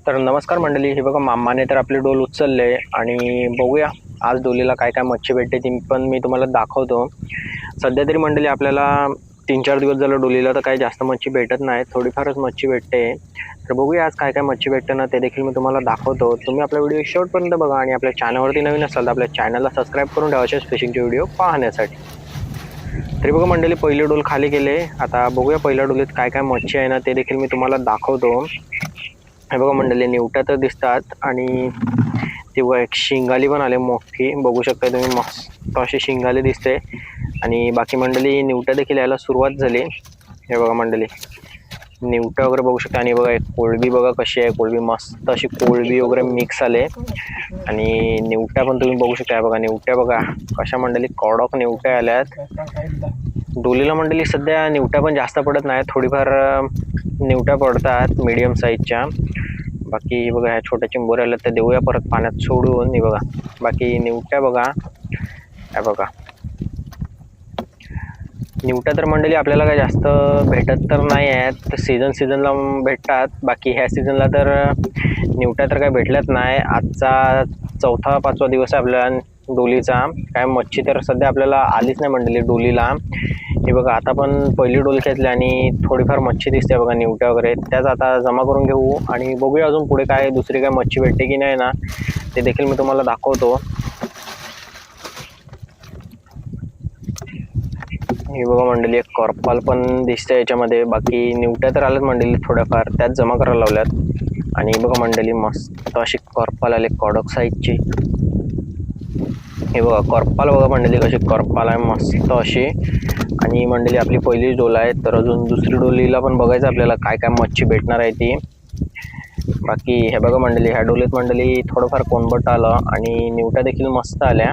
तर नमस्कार मंडळी, हे बघा मामाने तर आपले डोल उचलले आणि बघूया आज डोलीला काय काय मच्छी भेटते ती पण मी तुम्हाला दाखवतो. सध्या तरी मंडळी आपल्याला 3-4 दिवस झालं डोलीला तर काही जास्त मच्छी भेटत नाही, थोडीफारच मच्छी भेटते. तर बघूया आज काय काय मच्छी भेटते ना, ते देखील मी तुम्हाला दाखवतो. तुम्ही आपला व्हिडिओ शेवटपर्यंत बघा आणि आपल्या चॅनलवरती नवीन असाल तर आपल्या चॅनलला सबस्क्राईब करून ठेवा असेच फिशिंगचे व्हिडिओ पाहण्यासाठी. तरी बघा मंडळी, पहिले डोल खाली गेले. आता बघूया पहिल्या डोलीत काय काय मच्छी आहे ना, ते देखील मी तुम्हाला दाखवतो. हे बघा मंडळी, निवट्या तर दिसतात आणि ती बघा एक शिंगाली पण आले मोठी, बघू शकता तुम्ही, मस्त अशी शिंगाली दिसते. आणि बाकी मंडळी निवट्या देखील यायला सुरुवात झाली. हे बघा मंडळी, निवट्या वगैरे बघू शकता. आणि बघा एक कोळंबी बघा कशी आहे, कोळंबी मस्त अशी कोळंबी वगैरे मिक्स आले. आणि निवट्या पण तुम्ही बघू शकता. बघा निवट्या बघा कशा मंडळी, कडक निवट्या आल्यात डोलीला मंडळी. सध्या निवट्या पण जास्त पडत नाही, थोडीफार निवट्या पडतात मीडियम साईजच्या. बाकी बघा ह्या छोट्या चिंबोऱ्या आल्या त्या देऊया परत पाण्यात सोडून. बघा बाकी निवट्या बघा, ह्या बघा निवट्या तर मंडळी आपल्याला काय जास्त भेटत तर नाही आहेत, सीझनला भेटतात. बाकी ह्या सीझनला तर निवट्या तर काय भेटल्याच नाही. आजचा 4-5वा दिवस आहे आपल्याला डोलीचा. काय मच्छी तर सध्या आपल्याला आलीच नाही मंडळी डोलीला. हे बघा आता पण पहिली डोल खेचली आणि थोडीफार मच्छी दिसते बघा, निवट्या वगैरे त्याच आता जमा करून घेऊ आणि बघूया अजून पुढे काय दुसरी काय मच्छी भेटते की नाही ना, ते देखील मी तुम्हाला दाखवतो. हे बघा मंडळी, एक करपाल पण दिसते याच्यामध्ये. बाकी निवट्या तर आल्यात मंडळी, थोड्याफार त्यात जमा करायला लावल्यात. आणि बघा मंडळी मस्त अशी करपाल आले कडक साईजची. हे बघा करपाल बघा मंडळी, कशी करपाल आहे मस्त अशी. आणि मंडळी आपली पहिली डोल आहे, तर अजून दुसरी डोलीला पण बघायचं आपल्याला काय काय मच्छी भेटणार आहे ती. बाकी हे बघा मंडळी, ह्या डोलीत मंडळी थोडंफार कोणबट आलं आणि निवट्या देखील मस्त आल्या.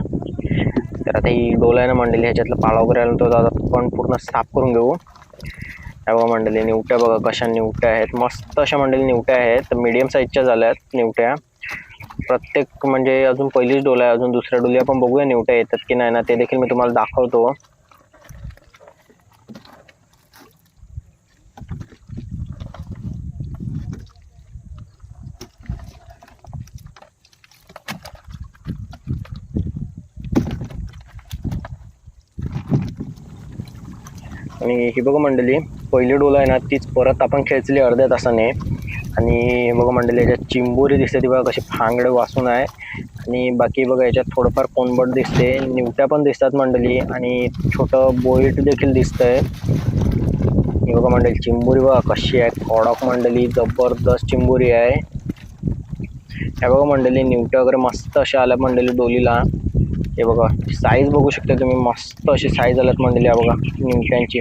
तर आता ही डोल आहे ना मंडळी, ह्याच्यातलं पाळा वगैरे आला तो आता पण पूर्ण साफ करून घेऊ. हे बघा मंडळी, निवट्या बघा कशा निवट्या आहेत, मस्त अशा मंडळी निवट्या आहेत. मीडियम साईजच्या झाल्यात निवट्या प्रत्येक, म्हणजे अजून पहिलीच डोल आहे. अजून दुसऱ्या डोली आपण बघूया निवट्या येतात की नाही ना, ते देखील मी तुम्हाला दाखवतो. आणि ही बघा मंडळी, पहिली डोल आहे ना तीच परत आपण खेचली अर्ध्या तासाने. आणि बघा मंडळी, याच्यात चिंबोरी दिसते ती बघा कशी फांगडे वासून आहे. आणि बाकी बघा याच्यात थोडंफार कोणबट दिसते, निवट्या पण दिसतात मंडळी आणि छोटं बोईट देखील दिसतंय. ही बघा मंडळी, चिंबोरी बघा कशी आहे कडक मंडळी, जबरदस्त चिंबोरी आहे. हे बघा मंडळी, निवट्या वगैरे मस्त अशा आल्या मंडळी डोलीला. हे बघा साईज बघू शकता तुम्ही, मस्त अशी साईज आल्यात मंडळी या बघा निवट्यांची.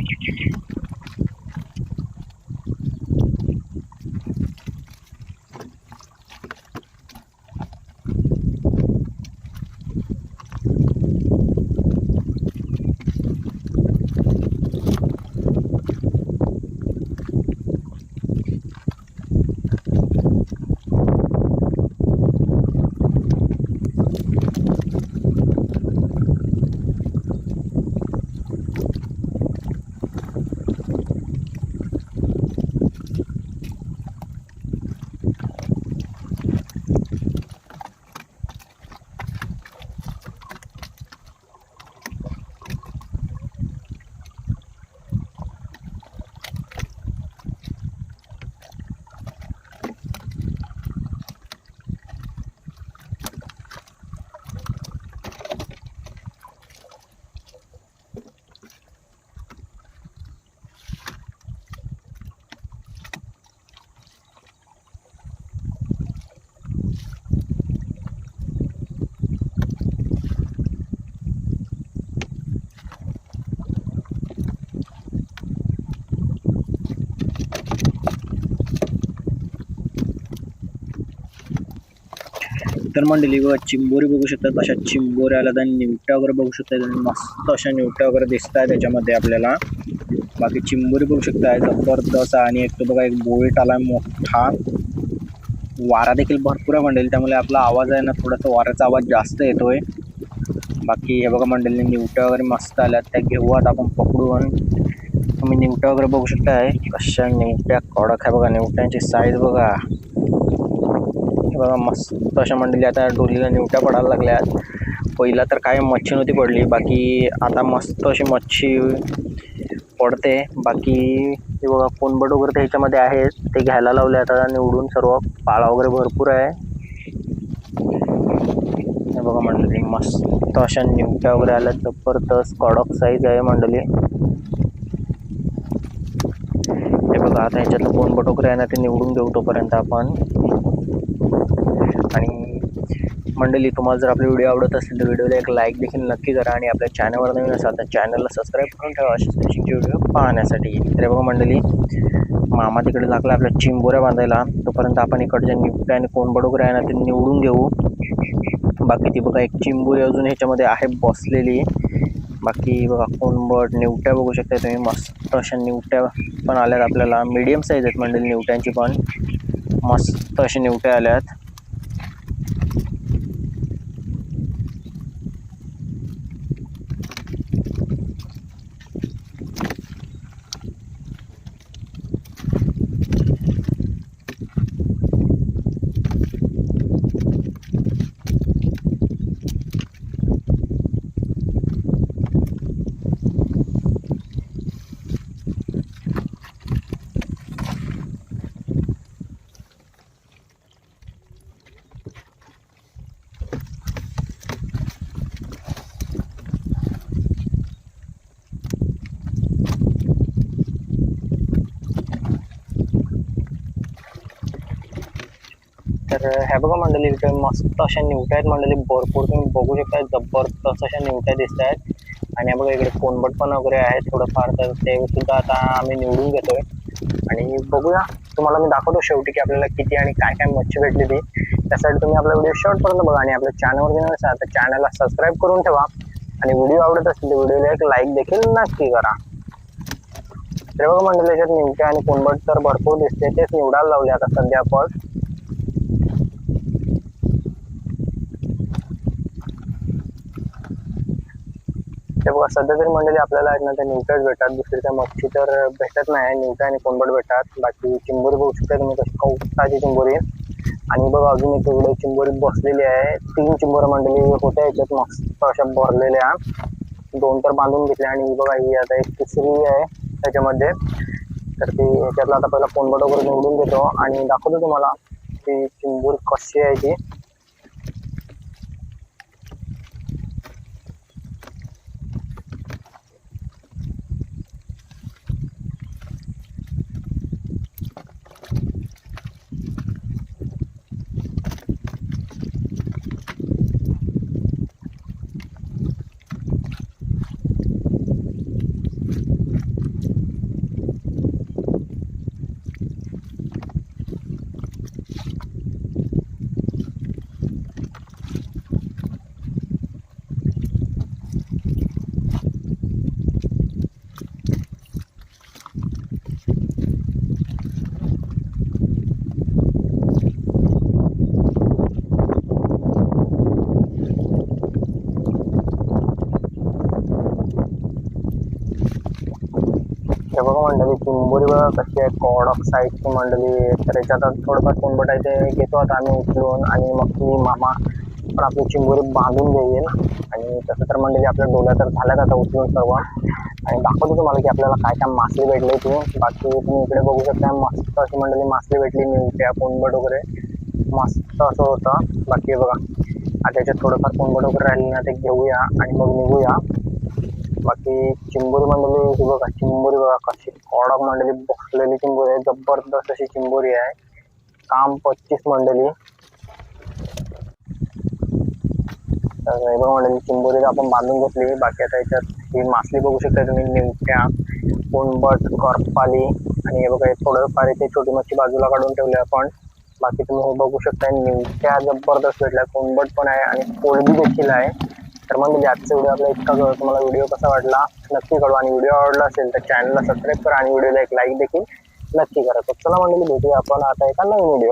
तर मंडळी बघा चिंबोरी बघू शकता कशा चिंबोऱ्या आल्यात आणि निवट्या वगैरे बघू शकता तुम्ही, मस्त अशा निवट्या वगैरे दिसत आहेत त्याच्यामध्ये आपल्याला. बाकी चिंबोरी बघू शकता जबरदस्त. आणि एक तो बघा एक बोईट आला मोठा, वारा देखील भरपूर आहे मंडळी, त्यामुळे आपला आवाज आहे ना थोडासा वाऱ्याचा आवाज जास्त येतोय. बाकी हे बघा मंडळी, निवट्या वगैरे मस्त आल्यात, त्या घेऊ आता आपण पकडून. तुम्ही निवट्या वगैरे बघू शकताय कशा निवट्या कडक आहे बघा, निवट्यांची साईज बघा बघा मस्त अशा मंडळी आता डोलीला निवट्या पडायला लागल्यात. पहिला तर काय मच्छी नव्हती पडली, बाकी आता मस्त अशी मच्छी पडते. बाकी हे बघा कोनबट वगैरे तर ह्याच्यामध्ये आहेत, ते घ्यायला लावले आता निवडून सर्व. पाळा वगैरे भरपूर आहे. हे बघा मंडळी मस्त अशा निवट्या वगैरे आल्या, जबरदस्त कडक साईज आहे मंडळी. हे बघा आता ह्याच्यातलं कोनबट वगैरे आहे ना, ते निवडून घेऊ तोपर्यंत आपण. आणि मंडळी तुम्हाला जर आपले व्हिडिओ आवडत असतील तर व्हिडिओला एक लाईक देखील नक्की करा, आणि आपल्या चॅनलवर नवीन असाल तर चॅनलला सबस्क्राईब करून ठेवा अशाच फिशिंगचे व्हिडिओ पाहण्यासाठी. तर बघा मंडळी मामा तिकडे लागला आपल्या चिंबोऱ्या बांधायला, तोपर्यंत आपण इकडच्या निवट्या आणि कोनबट वगैरे आहे ना ते निवडून घेऊ. बाकी ती बघा एक चिंबोरी अजून ह्याच्यामध्ये आहे बसलेली. बाकी बघा कोनबट निवट्या बघू शकता तुम्ही, मस्त अशा निवट्या पण आल्यात आपल्याला. मीडियम साईज आहेत मंडळी निवट्यांची पण, मस्त अशा निवट्या आल्यात. तर ह्या बघा मंडळी इथे मस्त अशा निवट्या आहेत मंडळी, भरपूर तुम्ही बघू शकता. जबरदस्त अशा निवट्या दिसत आहेत. आणि बघा इकडे कोनबट पण वगैरे आहेत थोडंफार, तर ते सुद्धा आता आम्ही निवडून घेतोय. आणि बघूया, तुम्हाला मी दाखवतो शेवटी की आपल्याला किती आणि काय काय मच्छी भेटली ती. त्यासाठी तुम्ही आपला व्हिडिओ शेवटपर्यंत बघा, आणि आपल्या चॅनलवर जर नसाल तर चॅनलला सबस्क्राईब करून ठेवा. आणि व्हिडिओ आवडत असेल तर व्हिडिओला एक लाईक देखील नक्की करा. तर बघा मंडळी याच्यात निवट्या आणि कोनबट तर भरपूर दिसते, तेच निवडायला लावले आता सध्या आपण. ते बघा सध्या तरी मंडळी आपल्याला आहेत ना त्या निवट्याच भेटतात, दुसरी त्या मच्छी तर भेटत नाही. निवट्या आणि कोनबट भेटतात. बाकी चिंबोरी बघू शकता तुम्ही कशी कौताची चिंबोरी. आणि बघा अजून एक इकडे चिंबोरी बसलेली आहे. 3 चिंबोऱ्या मंडळी होत्या याच्यात मस्त अशा भरलेल्या, 2 तर बांधून घेतल्या. आणि बघा ही आता एक तिसरी आहे त्याच्यामध्ये. तर ती ह्याच्यातला आता पहिला कोनबट वगैरे निवडून घेतो आणि दाखवतो तुम्हाला ती चिंबोरी कशी आहे ती. हे बघा मंडळी चिंबोरी बघा कशी आहे, कडक साईजची मंडळी. तर याच्यात थोडंफार कोनबट आहे ते घेतो आता आम्ही उचलून, आणि मग ती मामा पण आपली चिंबोरी बांधून देईल. आणि तसं तर मंडळी आपल्या डोल्या तर झाल्यात आता उचलून सर्व. आणि दाखवतो तुम्हाला की आपल्याला काय काय मासली भेटली ती. बाकी तुम्ही इकडे बघू शकता मस्त अशी मंडळी मासली भेटली, निवट्या कोनबट वगैरे मस्त असं होतं. बाकी बघा आता याच्यात थोडंफार कोनबट वगैरे राहिली ना ते घेऊया आणि मग निघूया. बाकी चिंबोरी मंडळी ही बघा, चिंबोरी बघा कशी कडक मंडळी बसलेली चिंबोरी आहे, जबरदस्त अशी चिंबोरी आहे. काम 25 मंडळी. तर बघा मंडळी चिंबोरी आपण बांधून घेतली. बाकी आता याच्यात ही मासली बघू शकता तुम्ही, निवट्या कोनबट करपाली. आणि हे बघा थोडंफार इथे छोटी मच्छी बाजूला काढून ठेवली आपण. बाकी तुम्ही हे बघू शकता निवट्या जबरदस्त भेटल्या, कोनबट पण आहे आणि कोळंबी देखील आहे. तर मग आजचा व्हिडिओ आपला इतका कळतो. तुम्हाला व्हिडिओ कसा वाटला नक्की कळवा, आणि व्हिडिओ आवडला असेल तर चॅनलला सबस्क्राईब करा आणि व्हिडिओला एक लाईक देखील नक्की करा. तर चला मंडळी भेटूया आपण आता एका नवीन व्हिडिओ.